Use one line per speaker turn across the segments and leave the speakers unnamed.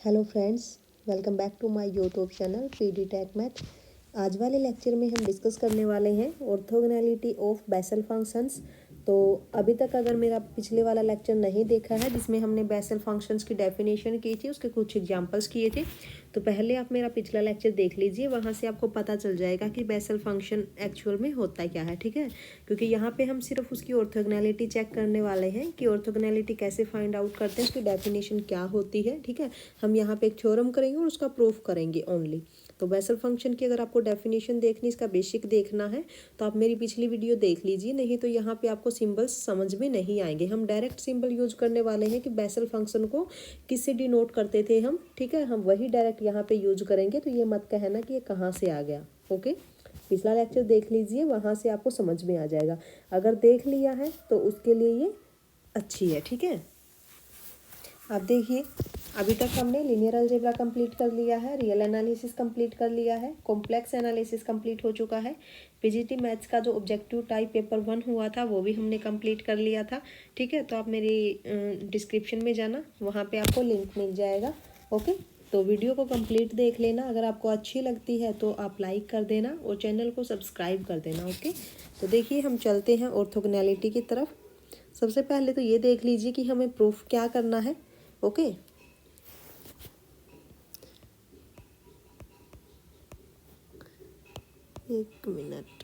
Hello friends, welcome back to my YouTube channel PD tech math. आज वाले lecture में हम डिस्कस करने वाले हैं ऑर्थोगोनैलिटी ऑफ बेसल फंक्शंस। तो अभी तक अगर मेरा पिछले वाला लेक्चर नहीं देखा है जिसमें हमने बेसल फंक्शंस की डेफिनेशन की थी, उसके कुछ एग्जांपल्स किए थे, तो पहले आप मेरा पिछला लेक्चर देख लीजिए। वहाँ से आपको पता चल जाएगा कि बेसल फंक्शन एक्चुअल में होता क्या है, ठीक है। क्योंकि यहाँ पे हम सिर्फ उसकी ऑर्थोगोनैलिटी चेक करने वाले हैं कि ऑर्थोगोनैलिटी कैसे फाइंड आउट करते हैं, उसकी डेफिनेशन क्या होती है, ठीक है। हम यहाँ पे एक थ्योरम करेंगे और उसका प्रूफ करेंगे ओनली। तो बेसल फंक्शन की अगर आपको डेफिनेशन देखनी, इसका बेसिक देखना है तो आप मेरी पिछली वीडियो देख लीजिए, नहीं तो यहाँ पे आपको सिंबल्स समझ में नहीं आएंगे। हम डायरेक्ट सिंबल यूज करने वाले हैं कि बेसल फंक्शन को किससे डिनोट करते थे हम, ठीक है। हम वही डायरेक्ट यहाँ पे यूज करेंगे, तो ये मत कहना कि ये कहाँ से आ गया। ओके, पिछला लेक्चर देख लीजिए, वहाँ से आपको समझ में आ जाएगा। अगर देख लिया है तो उसके लिए ये अच्छी है, ठीक है। अब देखिए, अभी तक हमने लीनियर अलजेब्रा कंप्लीट कर लिया है, रियल एनालिसिस कंप्लीट कर लिया है, कॉम्प्लेक्स एनालिसिस कंप्लीट हो चुका है, पीजीटी मैथ्स का जो ऑब्जेक्टिव टाइप पेपर 1 हुआ था वो भी हमने कंप्लीट कर लिया था, ठीक है। तो आप मेरी डिस्क्रिप्शन में जाना, वहाँ पे आपको लिंक मिल जाएगा। ओके, तो वीडियो को कंप्लीट देख लेना। अगर आपको अच्छी लगती है तो आप लाइक कर देना और चैनल को सब्सक्राइब कर देना। ओके, तो देखिए हम चलते हैं ऑर्थोगोनैलिटी की तरफ। सबसे पहले तो ये देख लीजिए कि हमें प्रूफ क्या करना है। ओके, एक minute.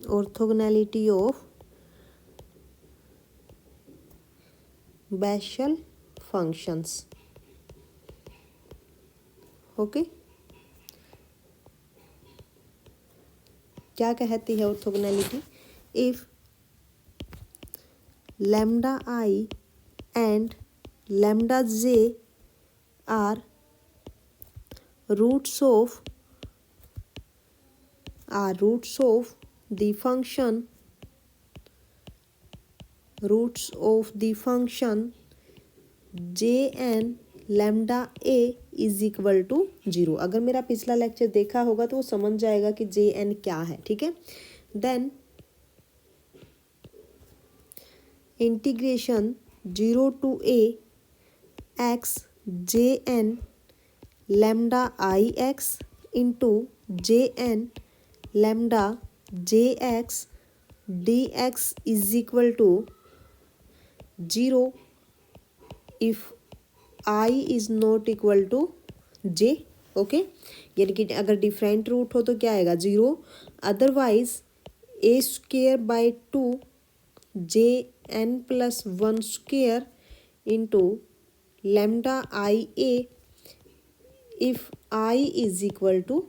Orthogonality of Bessel functions. Okay, क्या कहती है orthogonality? If lambda i and lambda j are roots of the function j n lambda a is equal to 0। अगर मेरा पिछला लेक्चर देखा होगा तो वो समझ जाएगा कि जे एन क्या है, ठीक है। Then integration 0 to a x j n lambda i x into J n lambda j x d x is equal to 0 if i is not equal to j. Okay, यानी कि अगर different root हो तो क्या आएगा? 0। Otherwise a square by 2 j n plus 1 square into lambda i a if i is equal to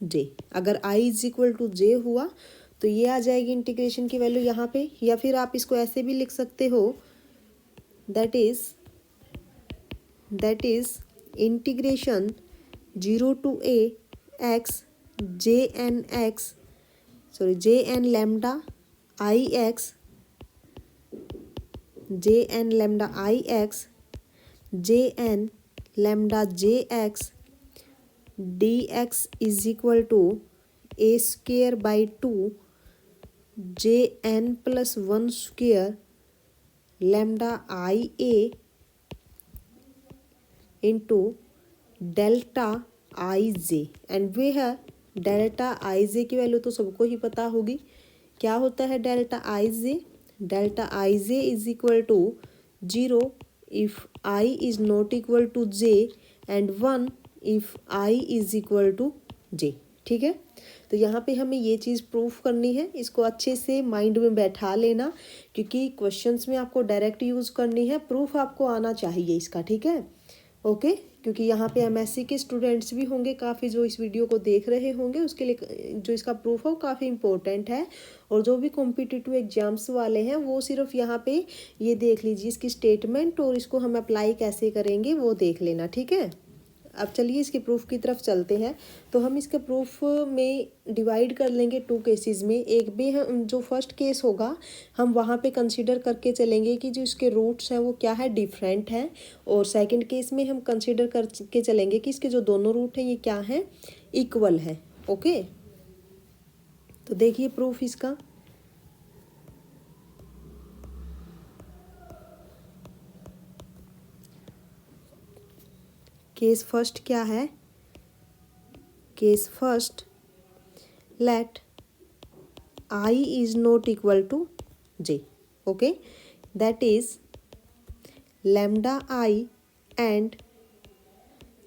j. अगर i is equal to j हुआ तो ये आ जाएगी इंटीग्रेशन की वैल्यू यहाँ पे, या फिर आप इसको ऐसे भी लिख सकते हो, that is integration 0 to a x j n lambda i x J n lambda j x d x is equal to a square by 2 j n plus 1 square lambda i a into delta i j. And वे है delta i जे की value तो सबको ही पता होगी। क्या होता है delta i j? Delta i j is equal to 0 if i is not equal to j and 1 if i is equal to j, ठीक है। तो यहाँ पे हमें ये चीज़ प्रूफ करनी है, इसको अच्छे से माइंड में बैठा लेना, क्योंकि क्वेश्चंस में आपको डायरेक्ट यूज़ करनी है, प्रूफ आपको आना चाहिए इसका, ठीक है। ओके, क्योंकि यहाँ पे एमएससी के स्टूडेंट्स भी होंगे काफ़ी जो इस वीडियो को देख रहे होंगे, उसके लिए जो इसका प्रूफ है वो काफ़ी इंपॉर्टेंट है। और जो भी कॉम्पिटिटिव एग्जाम्स वाले हैं वो सिर्फ यहाँ पे ये देख लीजिए इसकी स्टेटमेंट, और इसको हम अप्लाई कैसे करेंगे वो देख लेना, ठीक है। अब चलिए इसके प्रूफ की तरफ चलते हैं। तो हम इसके प्रूफ में डिवाइड कर लेंगे 2 केसेस में। एक भी हम जो फर्स्ट केस होगा हम वहाँ पे कंसीडर करके चलेंगे कि जो इसके रूट्स हैं वो क्या है, डिफरेंट हैं। और सेकंड केस में हम कंसीडर करके चलेंगे कि इसके जो दोनों रूट हैं ये क्या हैं, इक्वल है। ओके, तो देखिए प्रूफ इसका। केस फर्स्ट क्या है? Case first, let I is not equal to j. Okay, that is lambda I and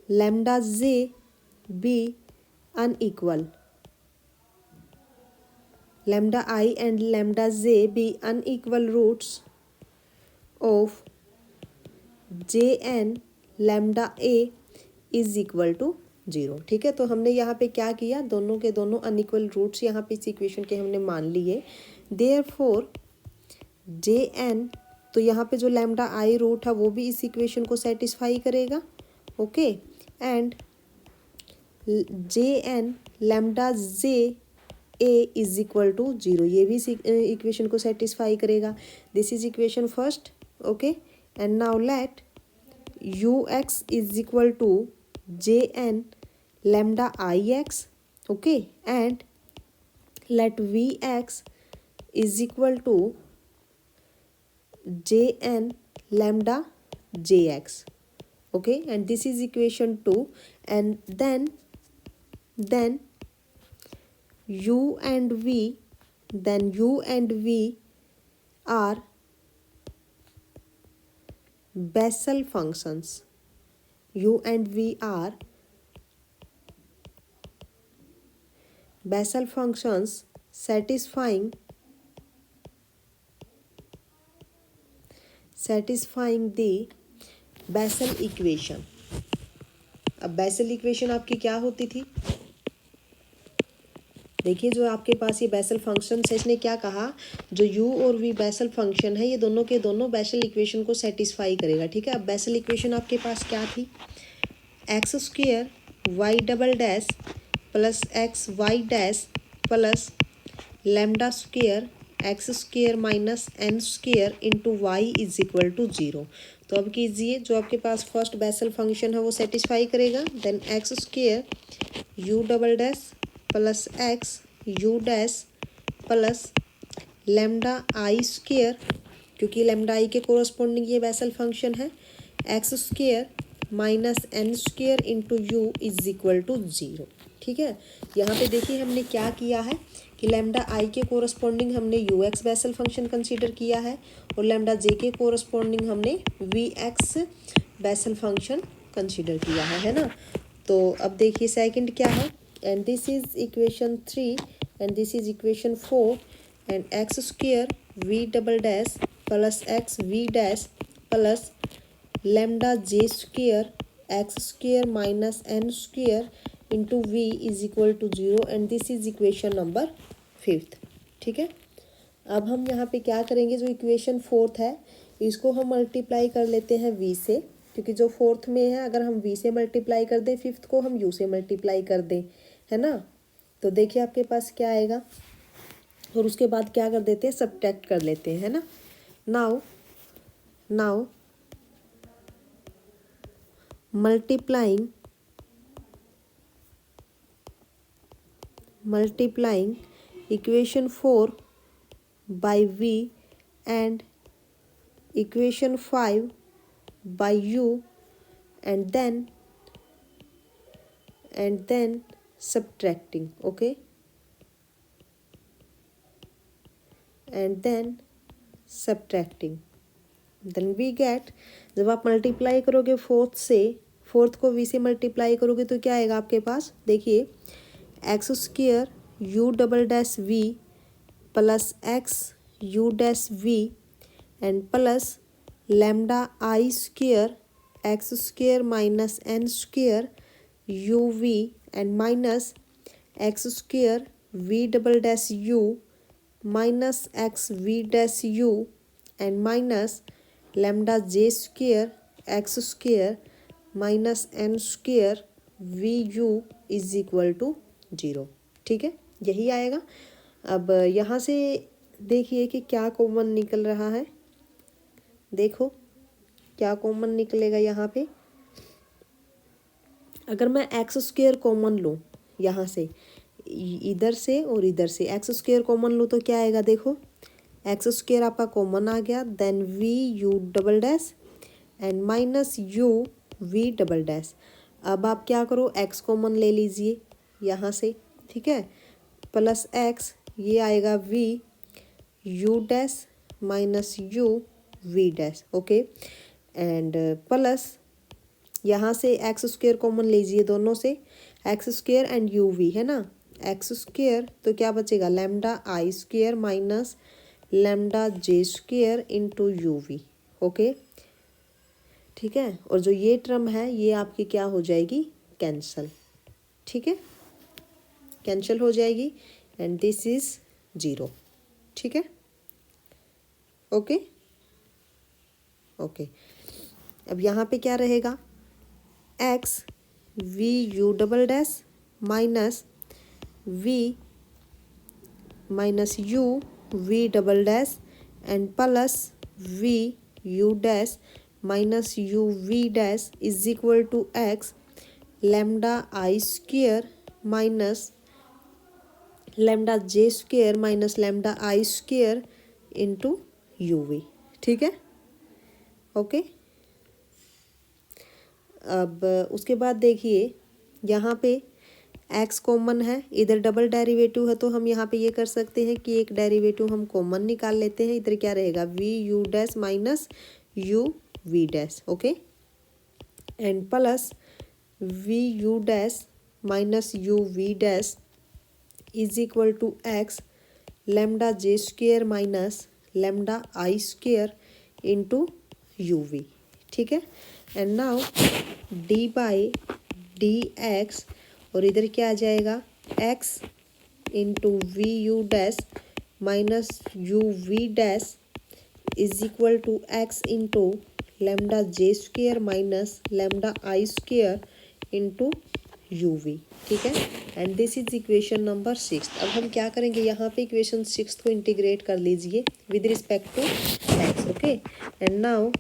lambda j be unequal. Lambda I and lambda j be unequal roots of j n lambda a is equal to 0। ठीक है, तो हमने यहाँ पे क्या किया, दोनों के दोनों अनइक्वल रूट्स यहाँ पे इस इक्वेशन के हमने मान लिए। देयरफॉर जे एन, तो यहाँ पे जो लैम्डा आई रूट है वो भी इस इक्वेशन को सेटिस्फाई करेगा। Okay, and J n lambda j a is equal to 0, ये भी इस इक्वेशन को सेटिस्फाई करेगा। This is equation first. Okay, and now let u x is equal to J n lambda ix, okay, and let vx is equal to jn lambda jx, okay, and this is equation 2, and then u and v are Bessel functions. U and v are Bessel functions satisfying the Bessel equation। अब Bessel equation आपकी क्या होती थी? देखिए, जो आपके पास ये Bessel function है, इसने क्या कहा, जो u और v बेसल फंक्शन है, ये दोनों के दोनों बेसल इक्वेशन को सेटिस्फाई करेगा। ठीक है, अब बेसल इक्वेशन आपके पास क्या थी, x square y double dash plus x y dash plus lambda square x square minus n square into y is equal to 0। तो अब कीजिए, जो आपके पास फर्स्ट बेसल फंक्शन है वो सेटिस्फाई करेगा। Then x square u double dash plus x u dash plus lambda i square, क्योंकि lambda i के कोरस्पॉन्डिंग ये बेसल फंक्शन है, x square minus n square into u is equal to 0। ठीक है, यहाँ पे देखिए हमने क्या किया है कि लैम्डा आई के कोरस्पॉन्डिंग हमने u x Bessel function consider किया है और लैम्डा जे के कोरस्पॉन्डिंग हमने v x Bessel function consider किया है ना। तो अब देखिए सेकंड क्या है, and this is equation 3 and this is equation 4, and x square v double dash plus x v dash plus lambda j square x square minus n square into v is equal to 0, and this is equation number 5। ठीक है, अब हम यहाँ पे क्या करेंगे, जो equation 4 है इसको हम मल्टीप्लाई कर लेते हैं v से, क्योंकि जो 4th में है अगर हम v से मल्टीप्लाई कर दें, 5th को हम u से मल्टीप्लाई कर दें, है ना। तो देखिए आपके पास क्या आएगा, और उसके बाद क्या कर देते हैं, सब्ट्रैक्ट कर लेते हैं, है ना। Now multiplying equation 4 by v and equation 5 by u, and then subtracting, okay, and then subtracting, then we get, जब आप मल्टीप्लाई करोगे 4th से, 4th को v से मल्टीप्लाई करोगे तो क्या आएगा आपके पास, देखिए x square u double dash v plus x u dash v and plus lambda i square x square minus n square u v and minus x square v double dash u minus x v dash u and minus lambda j square x square minus n square v u is equal to 0। ठीक है, यही आएगा। अब यहाँ से देखिए कि क्या कॉमन निकल रहा है, देखो क्या कॉमन निकलेगा यहाँ पे। अगर मैं एक्स स्क्वेयर कॉमन लूँ यहाँ से, इधर से और इधर से एक्स स्क्वायर कॉमन लो तो क्या आएगा, देखो एक्स स्क्वायर आपका कॉमन आ गया, then v u double dash and minus u v double dash. अब आप क्या करो, एक्स कॉमन ले लीजिए यहाँ से, ठीक है, प्लस एक्स, ये आएगा v u dash minus u v dash, okay, and plus यहाँ से एक्स स्क्वायर कॉमन लीजिए दोनों से, x square and u v है ना, एक्स स्क्वायर तो क्या बचेगा, lambda i square minus lambda j square into u v, okay, ठीक है। और जो ये टर्म है ये आपकी क्या हो जाएगी, कैंसल, ठीक है, कैंसिल हो जाएगी एंड दिस इज 0, ठीक है, ओके ओके। अब यहाँ पे क्या रहेगा, x v u double dash minus v minus u v double dash and plus v u dash minus u v dash is equal to x lambda i square minus lambda j square minus lambda i square into u v, ठीक है, okay. अब उसके बाद देखिए यहाँ पे x common है, इधर डबल डेरिवेटिव है, तो हम यहाँ पे ये कर सकते हैं कि एक डेरिवेटिव हम कॉमन निकाल लेते हैं, इधर क्या रहेगा, v u dash minus u v dash, okay, and plus v u dash minus u v dash is equal to x lambda j square minus lambda i square into u v, ठीक है, and now d by d x, और इधर क्या आ जाएगा, x into v u dash minus u v dash is equal to x into lambda j square minus lambda i square into u v, ठीक है, and this is equation number 6। अब हम क्या करेंगे, यहाँ पे इक्वेशन 6 को इंटीग्रेट कर लीजिए with respect to x, okay, and now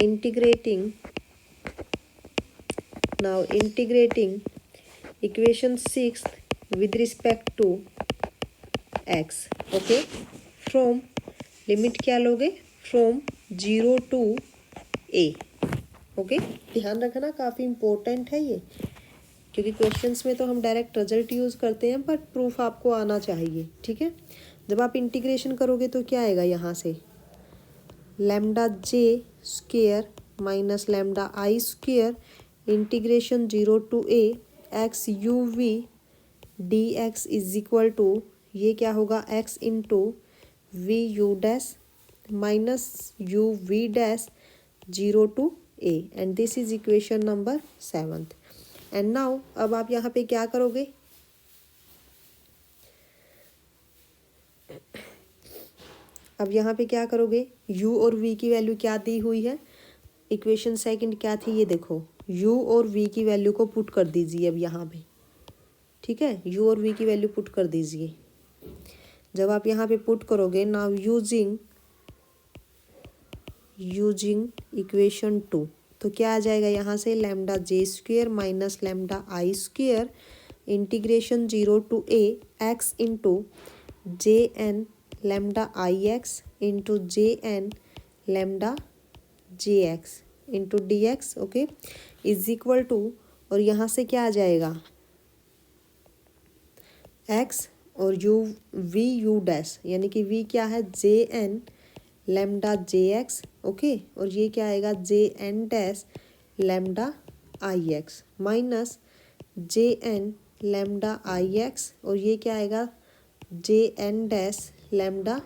integrating equation 6 with respect to x, okay, from limit क्या लोगे, फ्रॉम 0 to a, ओके, ध्यान रखना काफ़ी इम्पोर्टेंट है ये, क्योंकि क्वेश्चंस में तो हम डायरेक्ट रिजल्ट यूज़ करते हैं बट प्रूफ आपको आना चाहिए, ठीक है। जब आप इंटीग्रेशन करोगे तो क्या आएगा, यहाँ से lambda j square minus lambda i square integration 0 to a x u v d x is equal to, ये क्या होगा, x into v u dash minus u v dash 0 to a, and this is equation number 7। And now अब आप यहाँ पे क्या करोगे, अब यहाँ पे क्या करोगे, u और v की वैल्यू क्या दी हुई है, इक्वेशन सेकंड क्या थी, ये देखो u और v की वैल्यू को पुट कर दीजिए अब यहाँ पे, ठीक है, u और v की वैल्यू पुट कर दीजिए। जब आप यहाँ पे पुट करोगे, नाउ यूजिंग इक्वेशन 2, तो क्या आ जाएगा, यहाँ से lambda j square minus lambda i square integration 0 to a x into J n lambda i x into J n lambda j x into d x, okay, is equal to, और यहाँ से क्या आ जाएगा, एक्स और you we u dash, यानी कि v क्या है, j n lambda j x, okay, और ये क्या आएगा, j n dash lambda i x minus J n lambda i x, और ये क्या आएगा, j n dash lambda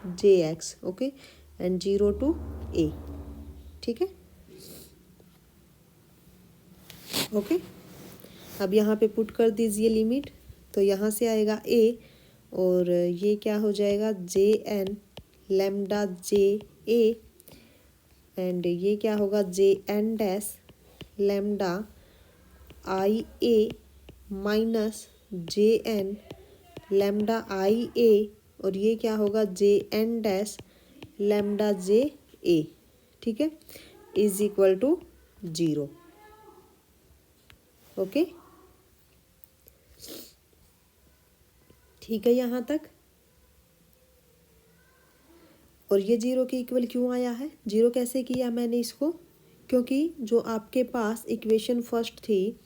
j x, okay, and 0 to a, ठीक है, ओके। अब यहाँ पे पुट कर दीजिए लिमिट, तो यहाँ से आएगा a, और ये क्या हो जाएगा, J n lambda j a, and ये क्या होगा, J n dash lambda i a minus J n lambda i a, और ये क्या होगा, J n dash lambda j a, ठीक है, इज इक्वल टू 0, ओके। ठीक है यहाँ तक। और ये जीरो के इक्वल क्यों आया है, जीरो कैसे किया मैंने इसको, क्योंकि जो आपके पास इक्वेशन फर्स्ट थी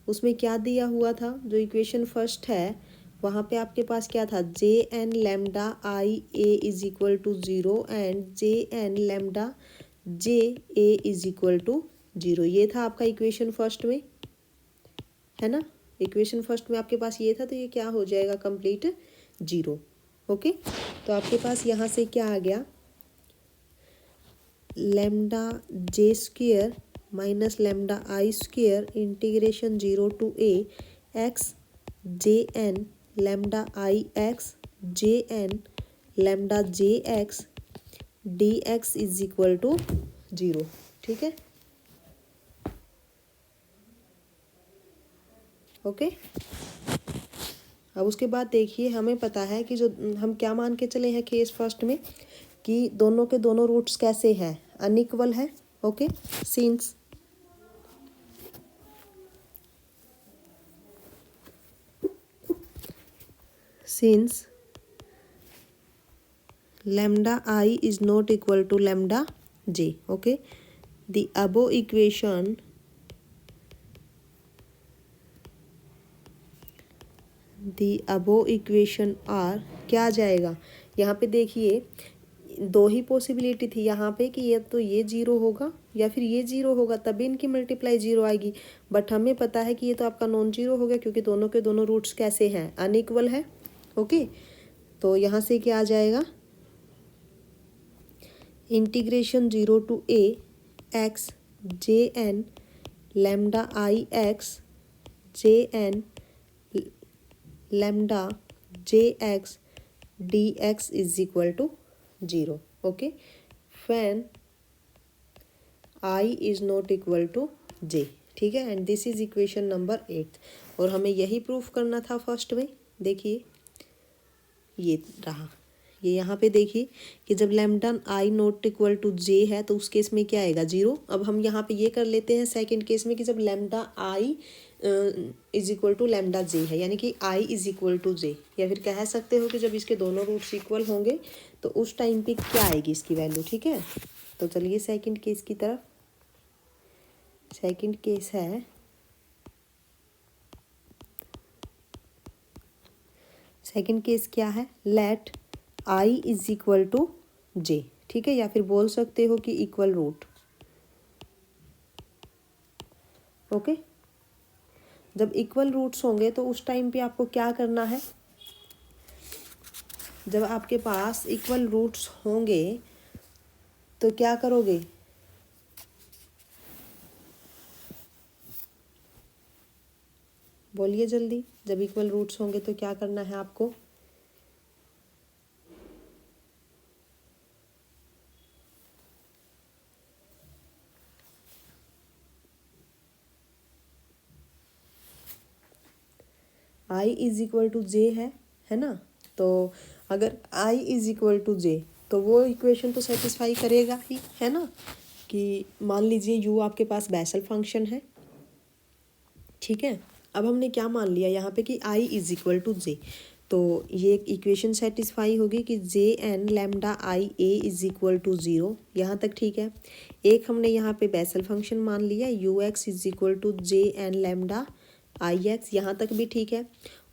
उसमें क्या दिया हुआ था, जो इक्वेशन फर्स्ट है वहाँ पे आपके पास क्या था, J n lambda i a is equal to zero and J n lambda j a is equal to zero. ये था आपका इक्वेशन फर्स्ट में, है ना। इक्वेशन फर्स्ट में आपके पास ये था, तो ये क्या हो जाएगा, कंप्लीट जीरो। ओके, तो आपके पास यहाँ से क्या आ गया, lambda j square minus lambda i square integration zero to a x J n lambda i x J n lambda j x d x is equal to zero. ठीक है, ओके। अब उसके बाद देखिए, हमें पता है कि जो हम क्या मान के चले हैं केस फर्स्ट में, कि दोनों के दोनों रूट्स कैसे हैं, अनइक्वल है। Okay, since lambda I is not equal to lambda j, okay, the above equation are, क्या आ जाएगा यहाँ पे, देखिए दो ही पॉसिबिलिटी थी यहाँ पे कि ये तो ये जीरो होगा या फिर ये जीरो होगा, तभी इनकी मल्टीप्लाई जीरो आएगी। बट हमें पता है कि ये तो आपका नॉन जीरो हो गया, क्योंकि दोनों के दोनों रूट्स कैसे हैं, अनइक्वल है। ओके, तो यहाँ से क्या आ जाएगा, integration zero to a x J n lambda i x J n lambda j x d x is equal to zero. Okay, when i is not equal to j. ठीक है, and this is equation number 8। और हमें यही proof करना था first में। देखिए ये रहा, ये यहाँ पे देखिए कि जब lambda i not equal to j है तो उस केस में क्या आएगा, जीरो। अब हम यहाँ पे ये कर लेते हैं सेकंड केस में कि जब lambda i is equal to lambda j है, यानी कि i is equal to j, या फिर कह सकते हो कि जब इसके दोनों रूट्स इक्वल होंगे तो उस टाइम पे क्या आएगी इसकी वैल्यू। ठीक है, तो चलिए सेकंड केस की तरफ। सेकंड केस है, सेकंड केस क्या है, let i is equal to j. ठीक है, या फिर बोल सकते हो कि इक्वल रूट। ओके, जब इक्वल रूट्स होंगे तो उस टाइम पे आपको क्या करना है, जब आपके पास इक्वल रूट्स होंगे तो क्या करोगे, बोलिए जल्दी। जब इक्वल रूट्स होंगे तो क्या करना है आपको, आई इज इक्वल टू जे है ना। तो अगर i is equal to j तो वो इक्वेशन तो सेटिस्फाई करेगा ही, है ना। कि मान लीजिए यू आपके पास बेसल फंक्शन है। ठीक है, अब हमने क्या मान लिया यहाँ पे कि i is equal to j, तो ये इक्वेशन सेटिस्फाई होगी कि J n lambda i a is equal to zero. यहाँ तक ठीक है। एक हमने यहाँ पे बेसल फंक्शन मान लिया, u x is equal to J n lambda i x, यहाँ तक भी ठीक है।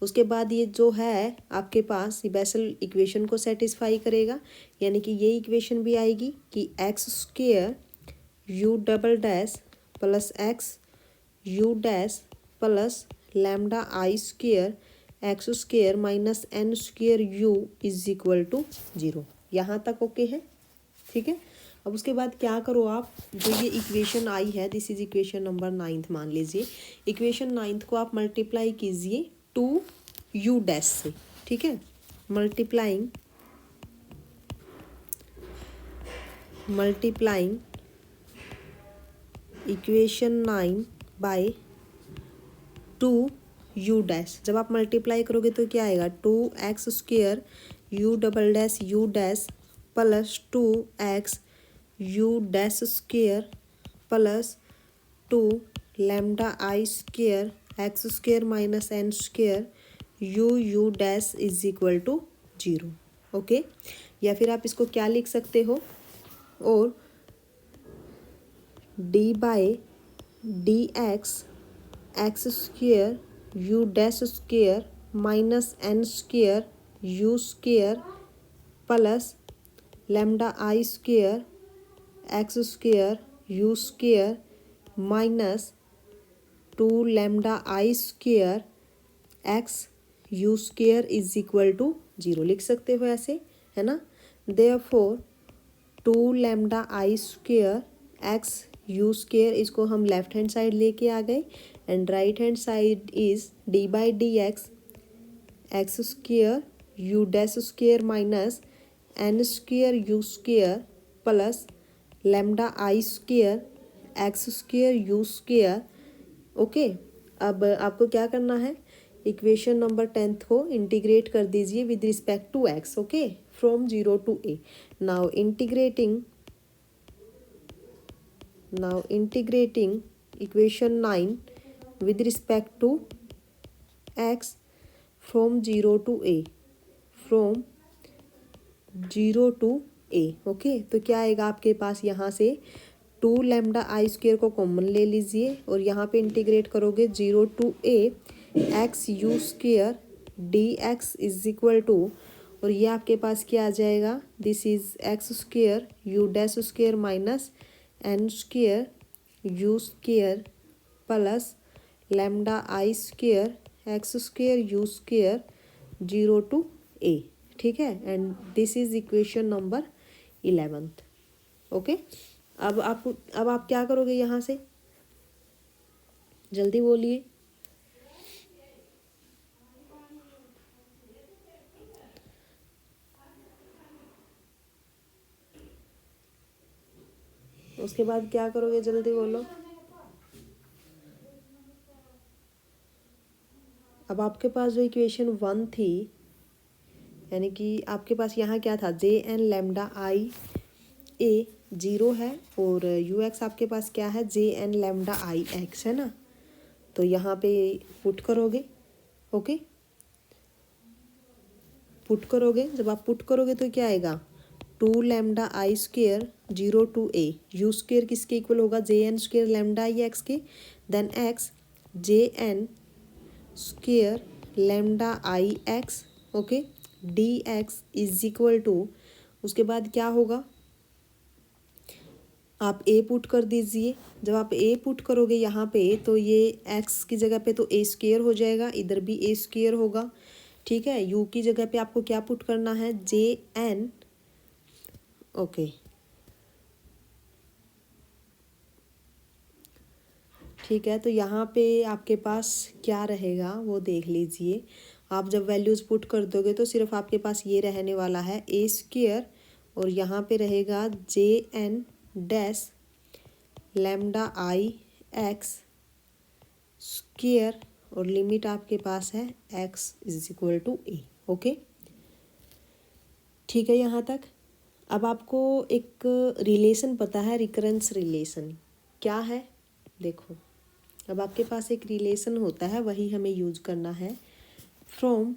उसके बाद ये जो है आपके पास ये बेसल इक्वेशन को सेटिस्फाई करेगा, यानी कि ये इक्वेशन भी आएगी कि x square u double dash plus x u dash plus lambda i square x square minus n square u is equal to zero. यहाँ तक ओके है। ठीक है, अब उसके बाद क्या करो आप, जो ये इक्वेशन आई है, दिस इज इक्वेशन नंबर 9 मान लीजिए। इक्वेशन 9 को आप मल्टीप्लाई कीजिए टू यू डैश से। ठीक है, multiplying equation 9 by two u dash. जब आप मल्टीप्लाई करोगे तो क्या आएगा, two x square u double dash u dash plus two x u dash square plus two lambda i square x square minus n square u dash is equal to 0। Okay, या फिर आप इसको क्या लिख सकते हो, और d by d x square u dash square minus n square u square plus lambda i square x square u square minus 2 lambda i square x u square is equal to 0 लिख सकते हो ऐसे, है ना। Therefore 2 lambda i square x u square, इसको हम left hand side लेके आ गए, and right hand side is d by d x x square u dash square minus n square u square plus lambda i square x square u square. Okay, अब आपको क्या करना है, equation number 10 को integrate कर दीजिए with respect to x. Okay, from 0 to a. Now integrating equation 9 with respect to x from 0 to a, from 0 to a। Okay, तो क्या आएगा आपके पास, यहाँ से 2 लैम्डा आई स्क्वेयर को कॉमन ले लीजिए और यहाँ पे इंटीग्रेट करोगे 0 to a x u square d x is equal to, और ये आपके पास क्या आ जाएगा, this is x square u dash square minus n square u square plus lambda i square x square u square 0 to a। ठीक है, and this is equation number 11। Okay, अब आप क्या करोगे, यहाँ से जल्दी बोलिए। उसके बाद क्या करोगे, जल्दी बोलो। अब आपके पास जो इक्वेशन 1 थी, यानी कि आपके पास यहाँ क्या था, जे एन लैम्डा आई ए 0 है, और यू एक्स आपके पास क्या है, j n lambda i x है ना। तो यहाँ पे पुट करोगे। ओके, पुट करोगे, जब आप पुट करोगे तो क्या आएगा, 2 lambda i square 0 to a, u square किसके इक्वल होगा, J n square lambda i x के, then x J n square lambda i x. Okay, d x is equal to, उसके बाद क्या होगा, आप ए पुट कर दीजिए। जब आप ए पुट करोगे यहाँ पे, तो ये एक्स की जगह पे तो ए स्क्वेयर हो जाएगा, इधर भी ए स्क्वेयर होगा। ठीक है, यू की जगह पे आपको क्या पुट करना है, जे एन। ओके, ठीक है, तो यहाँ पे आपके पास क्या रहेगा वो देख लीजिए। आप जब वैल्यूज़ पुट कर दोगे तो सिर्फ आपके पास ये रहने वाला है ए स्क्वेयर, और यहाँ पे रहेगा J n dash lambda i x square, और लिमिट आपके पास है x is equal to a. Okay, ठीक है यहाँ तक। अब आपको एक रिलेशन पता है, रिकरेंस रिलेशन क्या है, देखो। अब आपके पास एक रिलेशन होता है, वही हमें यूज करना है। फ्रॉम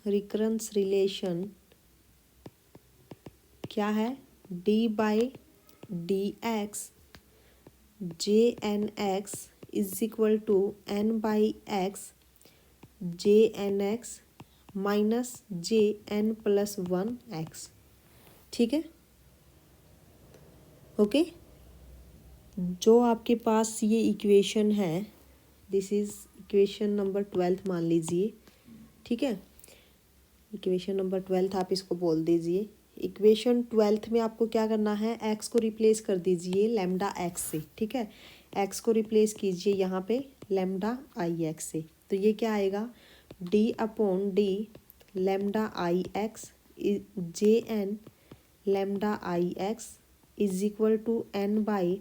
रिकरेंस रिलेशन क्या है, d by d x J n x is equal to n by x J n x minus J n plus 1 x. ठीक है, ओके। जो आपके पास ये इक्वेशन है, दिस इज इक्वेशन नंबर 12 मान लीजिए। ठीक है, इक्वेशन नंबर 12 आप इसको बोल दीजिए। इक्वेशन 12 में आपको क्या करना है, एक्स को रिप्लेस कर दीजिए लैम्डा एक्स से। ठीक है, एक्स को रिप्लेस कीजिए यहाँ पे लैम्डा आई एक्स से, तो ये क्या आएगा, d upon d lambda i x J n lambda i x is equal to n by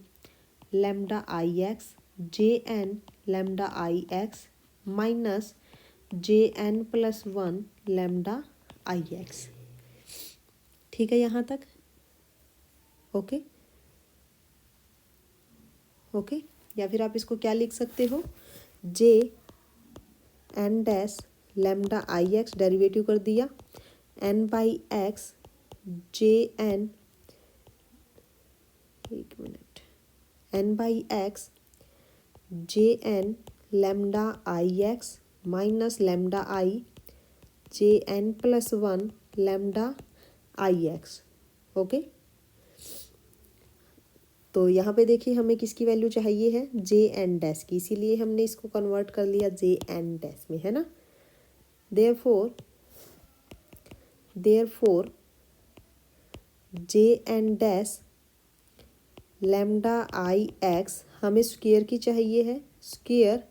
lambda i x J n lambda i x minus J n plus 1 lambda i x. ठीक है यहाँ तक, okay. Okay. या फिर आप इसको क्या लिख सकते हो, j n dash lambda i x, derivative कर दिया, n by x J n, एक मिनट, n by x J n lambda i x minus lambda i J n plus one lambda i x. Okay, तो यहाँ पे देखिए हमें किसकी वैल्यू चाहिए है, जे एन डैश की, इसीलिए हमने इसको कन्वर्ट कर लिया जे एन डैश में, है ना। Therefore j n dash lambda i x, हमें स्क्वायर की चाहिए है, square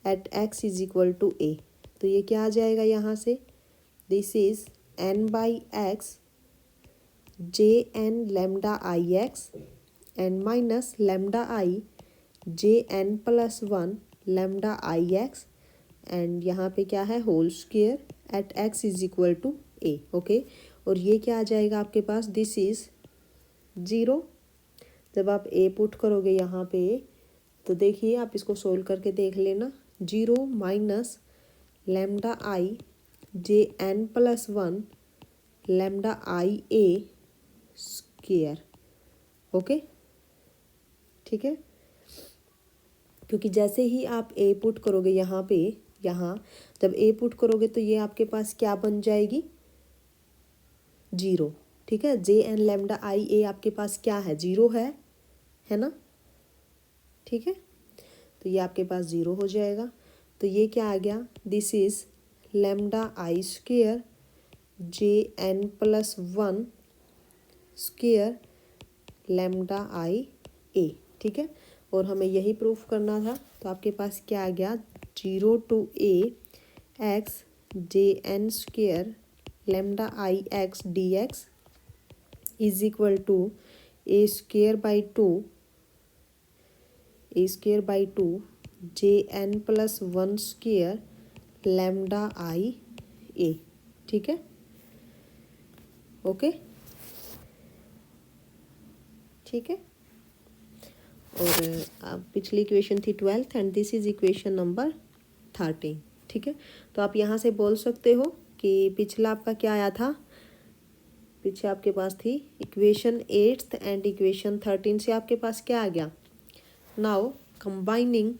at x is equal to a. तो ये क्या आ जाएगा यहाँ से, this is n by x J n lambda i x and minus lambda i J n plus one lambda i x, and यहाँ पे क्या है, whole square at x is equal to a. Okay, और ये क्या आ जाएगा आपके पास, दिस इज 0। जब आप ए पुट करोगे यहाँ पे, तो देखिए आप इसको सोल्व करके देख लेना, 0 minus lambda i J n plus one lambda i a square. Okay, ठीक है, क्योंकि जैसे ही आप ए पुट करोगे यहाँ पे, यहाँ जब ए पुट करोगे तो ये आपके पास क्या बन जाएगी, 0। ठीक है, जे एन लेमडा आई ए आपके पास क्या है, 0 है ना। ठीक है, तो ये आपके पास 0 हो जाएगा। तो ये क्या आ गया, this is lambda i square j n plus one square lambda i a. ठीक है, और हमें यही प्रूफ करना था, तो आपके पास क्या आ गया, 0 to a x J n square lambda i x d x is equal to a square by two J n plus one square lambda i a. ठीक है, ओके, ठीक है। और पिछली इक्वेशन थी 12th and this is equation number 13। ठीक है, तो आप यहाँ से बोल सकते हो कि पिछला आपका क्या आया था, पीछे आपके पास थी इक्वेशन 8th एंड इक्वेशन 13 से आपके पास क्या आ गया, now combining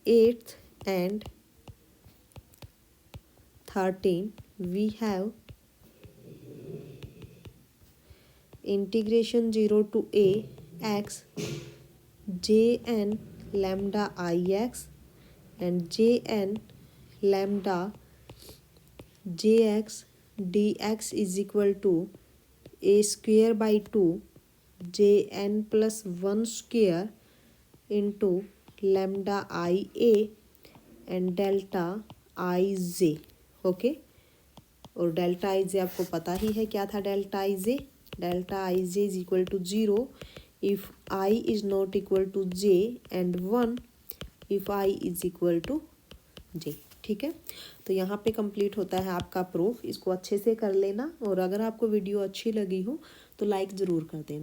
8th and 13 we have integration 0 to a x j n lambda I x and j n lambda j x dx is equal to a square by 2 j n plus 1 square into lambda I a and delta I j। Okay, और delta i j आपको पता ही है क्या था, delta i j is equal to 0 if i is not equal to j and 1 if i is equal to j. ठीक है, तो यहाँ पे कंप्लीट होता है आपका प्रूफ, इसको अच्छे से कर लेना, और अगर आपको वीडियो अच्छी लगी हो तो लाइक ज़रूर कर देना।